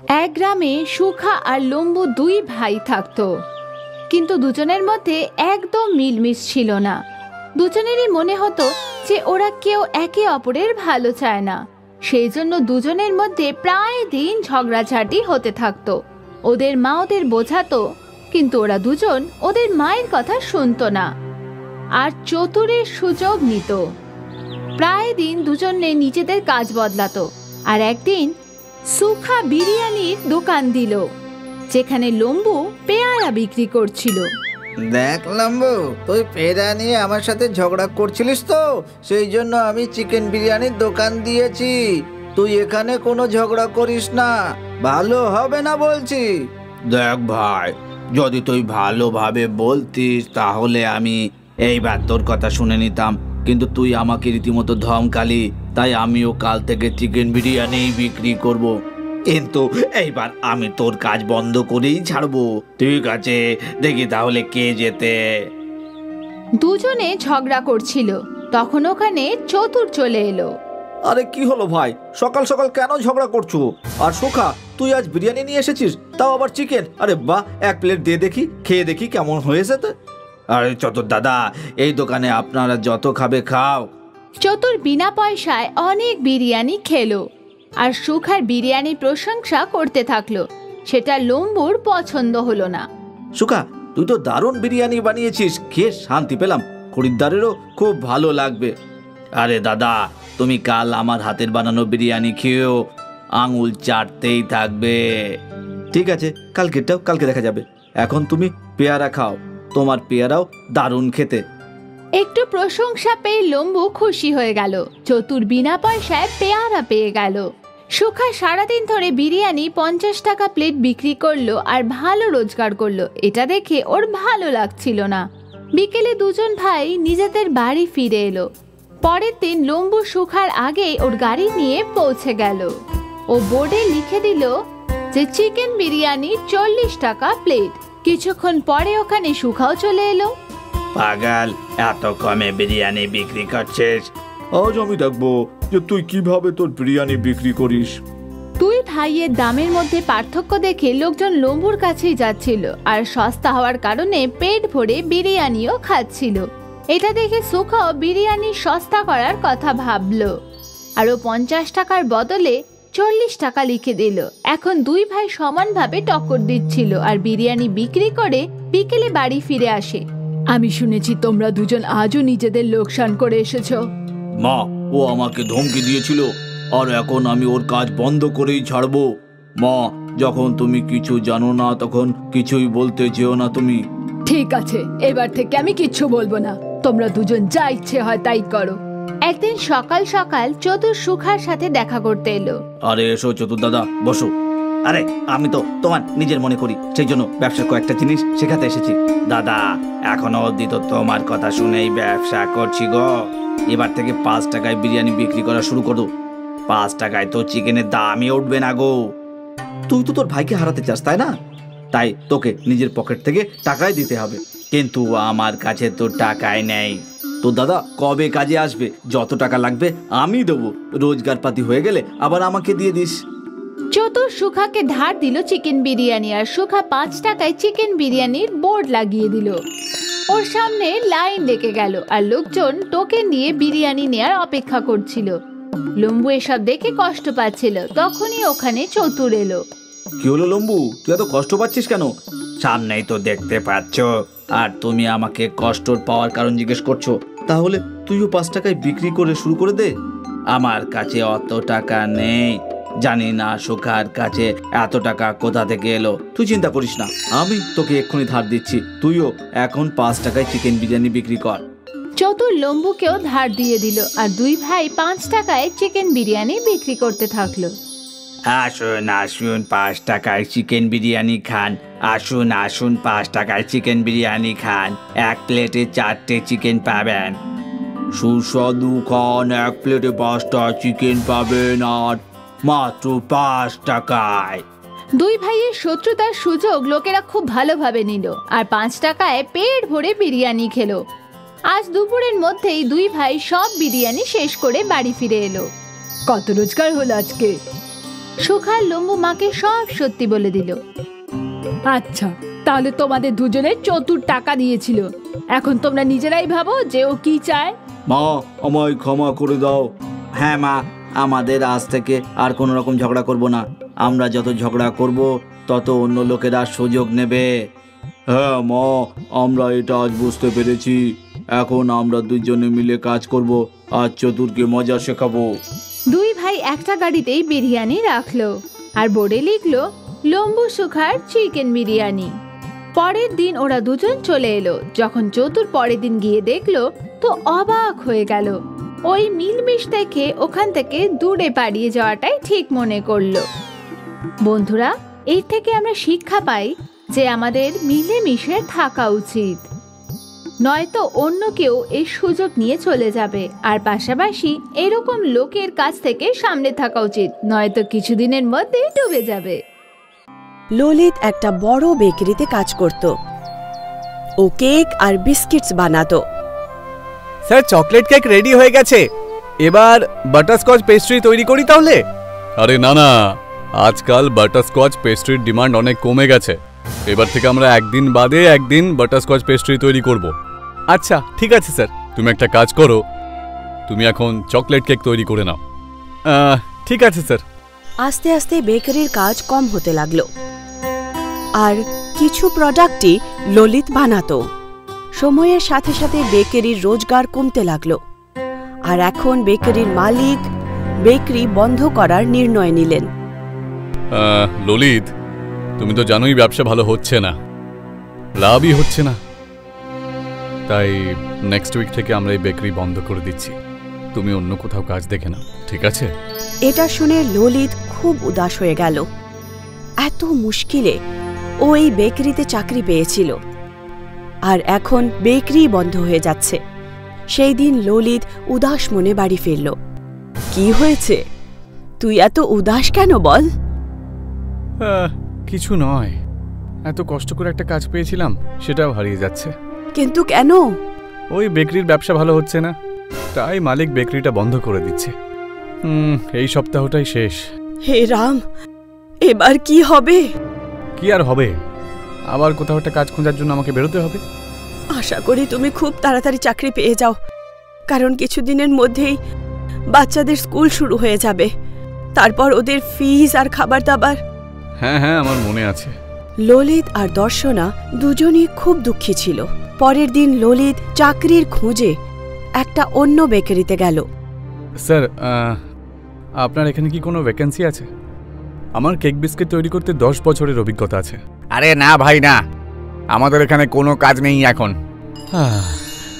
এক গ্রামে সুখা আর লম্বু দুই ভাই থাকতো, কিন্তু দুজনের মধ্যে একদম মিলমিশ ছিল না। দুজনেরই মনে হতো যে ওরা কেউ একে অপরের ভালো চায় না। সেই জন্য দুজনের মধ্যে প্রায় দিন ঝগড়াঝাটি হতে থাকতো। ওদের মা ওদের বোঝাতো, কিন্তু ওরা দুজন ওদের মায়ের কথা শুনতো না আর চতুরের সুযোগ নিত। প্রায় দিন দুজনে নিজেদের কাজ বদলাতো। আর একদিন সুখা বিরিয়ানির দোকান দিল, যেখানে লম্বু পেয়ারা বিক্রি করছিল। দেখ লম্বু, তুই পেয়ারা নিয়ে আমার সাথে ঝগড়া করছিলিস তো, সেই জন্য আমি চিকেন বিরিয়ানির দোকান দিয়েছি। তুই এখানে কোনো ঝগড়া করিস না, ভালো হবে না বলছি। দেখ ভাই, যদি তুই ভালোভাবে বলতিস তাহলে আমি এইবার তোর কথা শুনে নিতাম, কিন্তু তুই আমাকে রীতিমতো ধমকালি, তাই আমিও কাল থেকে চিকেন বিরিয়ানি বিক্রি করব। কিন্তু এইবার আমি তোর কাজ বন্ধ করেই ছাড়বো। ঠিক আছে, দেখি তাহলে কে জেতে। দুজনে ঝগড়া করছিল, তখন ওখানে চতুর চলে এলো। আরে কি হলো ভাই, সকাল সকাল কেন ঝগড়া করছো? আর সুখা, তুই আজ বিরিয়ানি নিয়ে এসেছিস, তাও আবার চিকেন। আরে বাহ, এক প্লেট দিয়ে দেখি, খেয়ে দেখি কেমন হয়েছে। তো আরে চতুর দাদা, এই দোকানে আপনারা যত খাবে খাও। চতুর বিনা পয়সায় অনেক বিরিয়ানি খেলো আর সুখার বিরিয়ানির প্রশংসা করতে থাকলো। সেটা লম্বুর পছন্দ হলো না। সুখা, তুই তো দারুণ বিরিয়ানি বানিয়েছিস, খেয়ে শান্তি পেলাম, খরিদ্দারেরও খুব ভালো লাগবে। আরে দাদা, তুমি কাল আমার হাতের বানানো বিরিয়ানি খেয়েও আঙুল চাটতেই থাকবে। ঠিক আছে, কালকেরটাও কালকে দেখা যাবে। এখন তুমি পেয়ারা খাও, তোমার পেয়ারাও দারুণ খেতে। একটু প্রশংসা পেয়ে লম্বু খুশি হয়ে গেল। চতুর বিনা পয়সায় পেয়ারা পেয়ে গেল। সুখা সারাদিন ধরে বিরিয়ানি 50 টাকা প্লেট বিক্রি করলো আর ভালো রোজগার করলো। এটা দেখে ওর ভালো লাগছিল না। বিকেলে দুজন ভাই নিজেদের বাড়ি ফিরে এলো। পরের দিন লম্বু সুখার আগে ওর গাড়ি নিয়ে পৌঁছে গেল। ও বোর্ডে লিখে দিল যে চিকেন বিরিয়ানি 40 টাকা প্লেট। কিছুক্ষণ পরে ওখানে সুখাও চলে এলো। পাগল, এত কমে বিরিয়ানি বিক্রি করছিস? আজ আমি দেখবো যে তুই কিভাবে তোর বিরিয়ানি বিক্রি করিস। দুই ভাইয়ের দামের মধ্যে পার্থক্য দেখে লোকজন লম্বুর কাছেই যাচ্ছিল আর সস্তা হওয়ার কারণে পেট ভরে বিরিয়ানিও খাচ্ছিল। এটা দেখে সুখাও বিরিয়ানি সস্তা করার কথা ভাবলো আর ও 50 টাকার বদলে 40 টাকা লিখে দিল। এখন দুই ভাই সমানভাবে টক্কর দিচ্ছিল আর বিরিয়ানি বিক্রি করে বিকেলে বাড়ি ফিরে আসে। আমি শুনেছি তোমরা দুজন আজও নিজেদের লোকসান করে এসেছো। মা, ও আমাকে ধমকি দিয়েছিল আর এখন আমি ওর কাজ বন্ধ করেই ছাড়বো। মা, যখন তুমি কিছু জানো না তখন কিছুই বলতে যেও না তুমি। ঠিক আছে, এবার থেকে আমি কিচ্ছু বলবো না। তোমরা দুজন যা ইচ্ছে হয় তাই করো। একদিন সকাল সকাল চতুর সুখার সাথে দেখা করতে এলো। আরে এসো চতুর দাদা, বসো। আরে আমি তো তোমার নিজের মনে করি, সেই জন্য ব্যবসার কয়েকটা জিনিস শেখাতে এসেছি। দাদা, এখনো অবধি তো তোমার কথা শুনেই ব্যবসা করছি গো। এবার থেকে 5 টাকায় বিরিয়ানি বিক্রি করা শুরু করো। 5 টাকায় তো চিকেনের দামই উঠবে না গো। তুই তো তোর ভাইকে হারাতে চাস, তাই না? তাই তোকে নিজের পকেট থেকে টাকাই দিতে হবে, কিন্তু আমার কাছে তো টাকাই নেই। তো দাদা কবে কাজে আসবে? যত টাকা লাগবে আমি দেবো, রোজগার পাতি হয়ে গেলে আবার আমাকে দিয়ে দিস। চতুর সুখাকে ধার দিল চিকেন বিরিয়ানি আর সুখা 5 টাকায় চিকেন বিরিয়ানির বোর্ড লাগিয়ে দিল। ওর সামনে লাইন লেগে গেল আর লোকজন টোকেন নিয়ে বিরিয়ানি নেয়ার অপেক্ষা করছিল। লম্বু এসব দেখে কষ্ট পাচ্ছিল। তখনই ওখানে চতুর এলো। কি হলো লম্বু, তুই এত কষ্ট পাচ্ছিস কেন? সামনেই তো দেখতে পাচ্ছ, আর তুমি আমাকে কষ্ট পাওয়ার কারণ জিজ্ঞেস করছো। তাহলে তুইও 5 টাকায় বিক্রি করে শুরু করে দে। আমার কাছে অত টাকা নেই, জানি না সুখার কাছে এত টাকা কোথা থেকে এলো। তুই চিন্তা করিস না, আমি তোকে এক্ষুনি ধার দিচ্ছি। তুইও এখন 5 টাকায় চিকেন বিরিয়ানি বিক্রি কর। চতুর লম্বুকেও ধার দিয়ে দিল আর দুই ভাই 5 টাকায় চিকেন বিরিয়ানি বিক্রি করতে থাকলো। আসুন আসুন, 5 টাকায় চিকেন বিরিয়ানি খান। আসুন আসুন, 5 টাকায় চিকেন বিরিয়ানি খান। এক প্লেটে 4টে চিকেন পাবেন। সুস্বাদু খান, এক প্লেটে 5টা চিকেন পাবেন আর মাত্র 5 টাকায়। দুই ভাইয়ের শত্রুতার সুযোগ লোকেরা খুব ভালোভাবে নিল আর 5 টাকায় পেট ভরে বিরিয়ানি খেলো। আজ দুপুরের মধ্যেই দুই ভাই সব বিরিয়ানি শেষ করে বাড়ি ফিরে এলো। কত রোজগার হলো আজকে? সুখা আর লম্বু মাকে সব সত্যি বলে দিল। আচ্ছা, তাহলে তোমাদের দুজনের চতুর টাকা দিয়েছিল। এখন তোমরা নিজেরাই ভাবো যে ও কি চায়। মা, আমায় ক্ষমা করে দাও। হ্যাঁ মা, আমাদের আজ থেকে আর কোনো রকম ঝগড়া করব না। আমরা যত ঝগড়া করব তত অন্য লোকেরা সুযোগ নেবে। হ্যাঁ মা, আমরা এটা আজ বুঝতে পেরেছি। এখন আমরা দুজনে মিলে কাজ করব আর চতুরকে মজা শেখাবো। দুই ভাই একটা গাড়িতেই বিরিয়ানি রাখলো আর বোর্ডে লিখলো লম্বু সুখার চিকেন বিরিয়ানি। পরের দিন ওরা দুজন চলে এলো। যখন চতুর পরের দিন গিয়ে দেখলো তো অবাক হয়ে গেল। ওই মিলমিশ দেখে ওখান থেকে দূরে পালিয়ে যাওয়াটাই ঠিক মনে করলো। বন্ধুরা, এর থেকে আমরা শিক্ষা পাই যে আমাদের মিলেমিশে থাকা উচিত, নয়তো অন্য কেউ এই সুযোগ নিয়ে চলে যাবে। আর পাশাপাশি এরকম লোকের কাছ থেকে সামনে থাকা উচিত, নয়তো কিছুদিনের মধ্যেই ডুবে যাবে। ললিত একটা বড় বেকারিতে কাজ করত। ও কেক আর বিস্কিটস বানাতো। স্যার, চকলেট কেক রেডি হয়ে গেছে। এবার বাটারস্কচ পেস্ট্রি তৈরি করি তাহলে? আরে না না, আজকাল বাটারস্কচ পেস্ট্রির ডিমান্ড অনেক কমে গেছে। এবার থেকে আমরা একদিন বাদে একদিন বাটারস্কচ পেস্ট্রি তৈরি করব। আচ্ছা, ঠিক আছে স্যার। তুমি একটা কাজ করো, তুমি এখন চকলেট কেক তৈরি করে নাও। ঠিক আছে স্যার। আস্তে আস্তে বেকারির কাজ কম হতে লাগলো আর কিছু প্রোডাক্টই ললিত বানাতো। সময়ের সাথে সাথে বেকারির রোজগার কমতে লাগলো আর এখন বেকারির মালিক বেকারি বন্ধ করার নির্ণয় নিলেন। ললিত, তুমি তো জানোই ব্যবসা ভালো হচ্ছে না, লাভই হচ্ছে না। তাই নেক্সট উইক থেকে আমরা এই বেকারি বন্ধ করে দিচ্ছি। তুমি অন্য কোথাও কাজ দেখে নাও, ঠিক আছে? এটা শুনে ললিত খুব উদাস হয়ে গেল। এত মুশকিলে ও এই বেকারিতে চাকরি পেয়েছিল আর এখন বেকারি বন্ধ হয়ে যাচ্ছে। সেই দিন ললিত উদাস মনে বাড়ি ফিরল। কি হয়েছে? তুই এত উদাস কেন বল? কিছু নয়, এত কষ্ট করে একটা কাজ পেয়েছিলাম, সেটাও হারিয়ে যাচ্ছে। কিন্তু কেন? ওই বেকারির ব্যবসা ভালো হচ্ছে না, তাই মালিক বেকারিটা বন্ধ করে দিচ্ছে। এই সপ্তাহটাই শেষ। হে রাম, এবার কি হবে? কি আর হবে, আবার কোথাও একটা কাজ খোঁজার জন্য আমাকে বেরোতে হবে। আশা করি তুমি খুব তাড়াতাড়ি চাকরি পেয়ে যাও, কারণ কিছুদিনের মধ্যেই বাচ্চাদের স্কুল শুরু হয়ে যাবে। তারপর ওদের ফিস আর খাবার দাবার। হ্যাঁ হ্যাঁ, আমার মনে আছে। ললিত আর দর্শনা দুজনই খুব দুঃখী ছিল। পরের দিন ললিত চাকরির খোঁজে একটা অন্য বেকারিতে গেল। স্যার, আপনার এখানে কি কোনো ভ্যাকেন্সি আছে? আমার কেক বিস্কিট তৈরি করতে 10 বছরের অভিজ্ঞতা আছে। আরে না ভাই, না, আমাদের এখানে কোনো কাজ নেই এখন।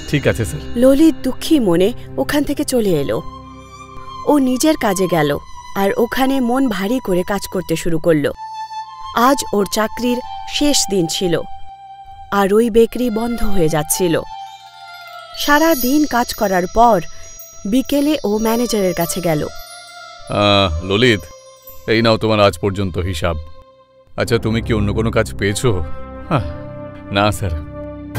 ঠিক আছে স্যার। ললিত দুঃখী মনে ওখান থেকে চলে এলো। ও নিজের কাজে গেল আর ওখানে মন ভারী করে কাজ করতে শুরু করলো। আজ ওর চাকরির শেষ দিন ছিল আর ওই বেকারি বন্ধ হয়ে যাচ্ছিল। সারা দিন কাজ করার পর বিকেলে ও ম্যানেজারের কাছে গেল। ললিত, এই নাও তোমার আজ পর্যন্ত হিসাব। আচ্ছা, তুমি কি অন্য কোনো কাজ পেয়েছো? না স্যার,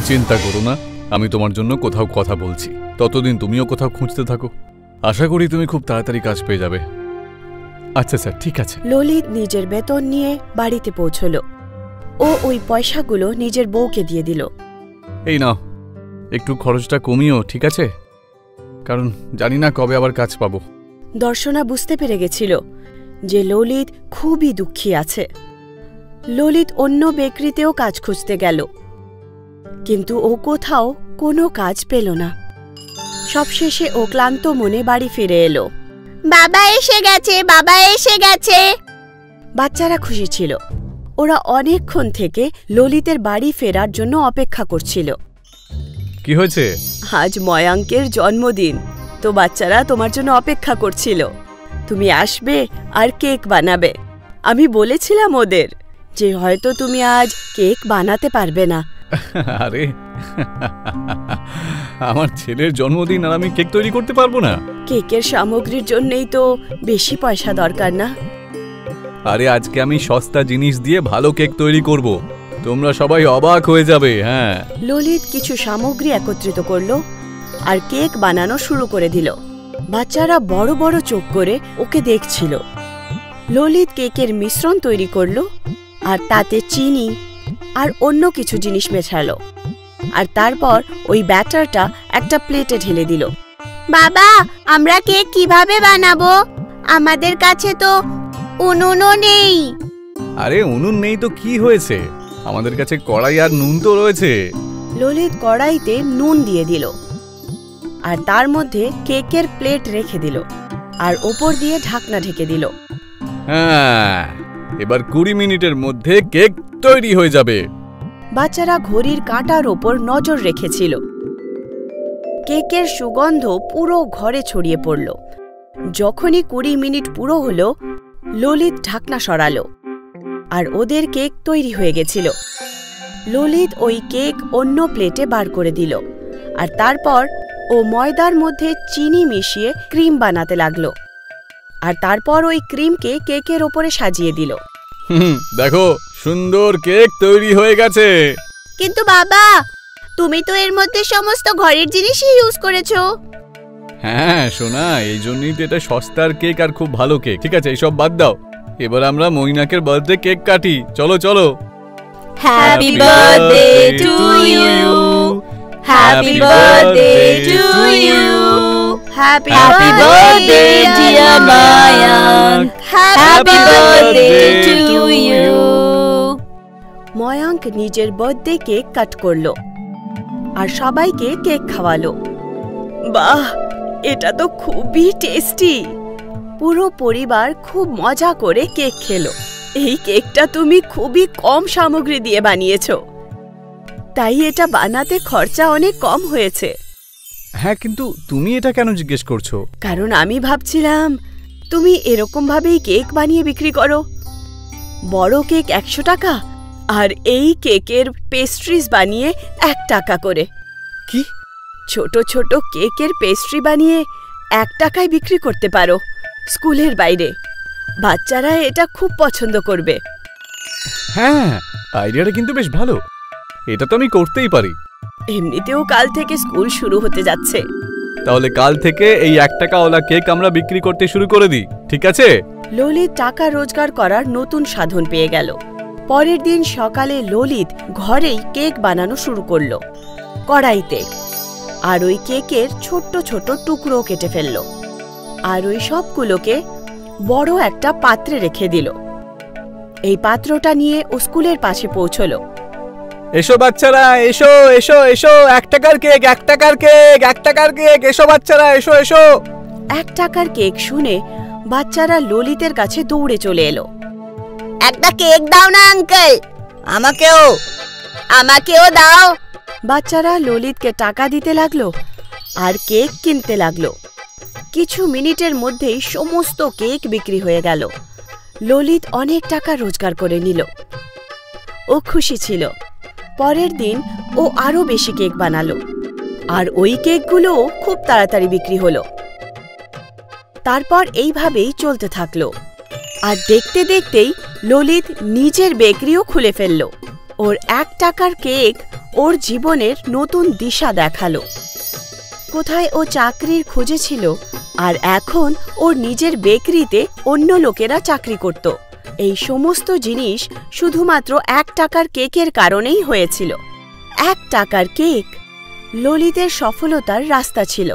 চিন্তা করো না, আমি তোমার জন্য কোথাও কথা বলছি। ততদিন তুমিও কোথাও খুঁজতে থাকো, আশা করি তুমি খুব তাড়াতাড়ি কাজ পেয়ে যাবে। আচ্ছা স্যার, ঠিক আছে। ললিত নিজের বেতন নিয়ে বাড়িতে পৌঁছল। ও ওই পয়সাগুলো নিজের বউকে দিয়ে দিল। এই নাও, একটু খরচটা কমিও, ঠিক আছে? কারণ জানি না কবে আবার কাজ পাবো। দর্শনা বুঝতে পেরে গেছিল যে ললিত খুবই দুঃখী আছে। ললিত অন্য বেকারিতেও কাজ খুঁজতে গেল, কিন্তু ও কোথাও কোনো কাজ পেল না। সবশেষে ও ক্লান্ত মনে বাড়ি ফিরে এলো। বাবা এসে গেছে, বাবা এসে গেছে। বাচ্চারা খুশি ছিল। ওরা অনেকক্ষণ থেকে ললিতের বাড়ি ফেরার জন্য অপেক্ষা করছিল। কি হয়েছে? আজ ময়াঙ্কের জন্মদিন, তো বাচ্চারা তোমার জন্য অপেক্ষা করছিল। তুমি আসবে আর কেক বানাবে। আমি বলেছিলাম ওদের যে হয়তো তুমি আজ কেক বানাতে পারবে না। আরে, আমার ছেলের জন্মদিন আর আমি কেক তৈরি করতে পারবো না? কেকের সামগ্রীর জন্যই তো বেশি পয়সা দরকার না? আরে, আজকে আমি সস্তা জিনিস দিয়ে ভালো কেক তৈরি করব, তোমরা সবাই অবাক হয়ে যাবে। হ্যাঁ। ললিত কিছু সামগ্রী একত্রিত করলো আর কেক বানানো শুরু করে দিল। বাচ্চারা বড় বড় চোখ করে ওকে দেখছিল। ললিত কেকের মিশ্রণ তৈরি করলো আর তাতে চিনি আর অন্য কিছু জিনিস মেশালো, আর তারপর ওই ব্যাটারটা একটা প্লেটে ঢেলে দিল। বাবা, আমরা কেক কিভাবে বানাবো? আমাদের কাছে তো উনুনও নেই। আরে উনুন নেই তো কি হয়েছে, আমাদের কাছে কড়াই আর নুন তো রয়েছে। ললিত কড়াইতে নুন দিয়ে দিল আর তার মধ্যে কেকের প্লেট রেখে দিল আর ওপর দিয়ে ঢাকনা ঢেকে দিল। হ্যাঁ, এবার 20 মিনিটের মধ্যে কেক তৈরি হয়ে যাবে। বাচ্চারা ঘড়ির কাঁটার ওপর নজর রেখেছিল। কেকের সুগন্ধ পুরো ঘরে ছড়িয়ে পড়ল। যখনই 20 মিনিট পুরো হলো, ললিত ঢাকনা সরালো আর ওদের কেক তৈরি হয়ে গেছিল। ললিত ওই কেক অন্য প্লেটে বার করে দিল আর তারপর ও ময়দার মধ্যে চিনি মিশিয়ে ক্রিম বানাতে লাগলো, আর তারপর ওই ক্রিমকে কেকের ওপরে সাজিয়ে দিল। দেখো, সুন্দর কেক তৈরি হয়ে গেছে। কিন্তু বাবা, তুমি তো এর মধ্যে সমস্ত ঘরের জিনিসই ইউজ করেছো। হ্যাঁ সোনা, এই জন্যই তো এটা সস্তার কেক আর খুব ভালো কেক। ঠিক আছে, এইসব বাদ দাও, এবার আমরা মইনাকের বার্থডে কেক কাটি। চলো চলো। Happy birthday to you, happy birthday to you, happy birthday dear Mayank, happy birthday to you. Mayank নিজের বার্থডে কেক কাট করলো আর সবাইকে কেক খাওয়ালো। বাহ, এটা তো খুবই টেস্টি। পুরো পরিবার খুব মজা করে কেক খেলো। এই কেকটা তুমি খুবই কম সামগ্রী দিয়ে বানিয়েছো, তাই এটা বানাতে খরচা অনেক কম হয়েছে। হ্যাঁ, কিন্তু তুমি এটা কেন জিজ্ঞেস করছো? কারণ আমি ভাবছিলাম তুমি এরকম ভাবেই কেক বানিয়ে বিক্রি করো। বড় কেক 100 টাকা আর এই কেকের পেস্ট্রিজ বানিয়ে 1 টাকা করে। কি? ছোট ছোট কেকের পেস্ট্রি বানিয়ে 1 টাকায় বিক্রি করতে পারো স্কুলের বাইরে। বাচ্চারা এটা খুব পছন্দ করবে। হ্যাঁ, আইডিয়াটা কিন্তু বেশ ভালো, এটা তো আমি করতেই পারি। এমনিতেও কাল থেকে স্কুল শুরু হতে যাচ্ছে। তাহলে কাল থেকে এই 1 টাকাওয়ালা কেক আমরা বিক্রি করতে শুরু করে দিই, ঠিক আছে? ললিত টাকা রোজগার করার নতুন সাধন পেয়ে গেল। পরের দিন সকালে ললিত ঘরেই কেক বানানো শুরু করলো কড়াইতে, আর ওই কেকের ছোট্ট ছোট টুকরো কেটে ফেলল আর ওই সবগুলোকে বড় একটা পাত্রে রেখে দিল। এই পাত্রটা নিয়ে ও স্কুলের পাশে পৌঁছলো। এসো বাচ্চারা, এসো এসো এসো, 1 টাকার কেক, 1 টাকার কেক, 1 টাকার কেক, এসো বাচ্চারা, এসো এসো। 1 টাকার কেক শুনে বাচ্চারা ললিতের কাছে দৌড়ে চলে এলো। একটা কেক দাও না আঙ্কেল, আমাকেও দাও। বাচ্চারা ললিতকে টাকা দিতে লাগলো আর কেক কিনতে লাগলো। কিছু মিনিটের মধ্যেই সমস্ত কেক বিক্রি হয়ে গেল। ললিত অনেক টাকা রোজগার করে নিল। ও খুশি ছিল। পরের দিন ও আরো বেশি কেক বানালো আর ওই কেকগুলোও খুব তাড়াতাড়ি বিক্রি হলো। তারপর এইভাবেই চলতে থাকলো আর দেখতে দেখতেই ললিত নিজের বেকারিও খুলে ফেলল। ওর 1 টাকার কেক ওর জীবনের নতুন দিশা দেখালো। কোথায় ও চাকরির খোঁজে ছিল আর এখন ওর নিজের বেকারিতে অন্য লোকেরা চাকরি করত। এই সমস্ত জিনিস শুধুমাত্র 1 টাকার কেকের কারণেই হয়েছিল। 1 টাকার কেক ললিতের সফলতার রাস্তা ছিল।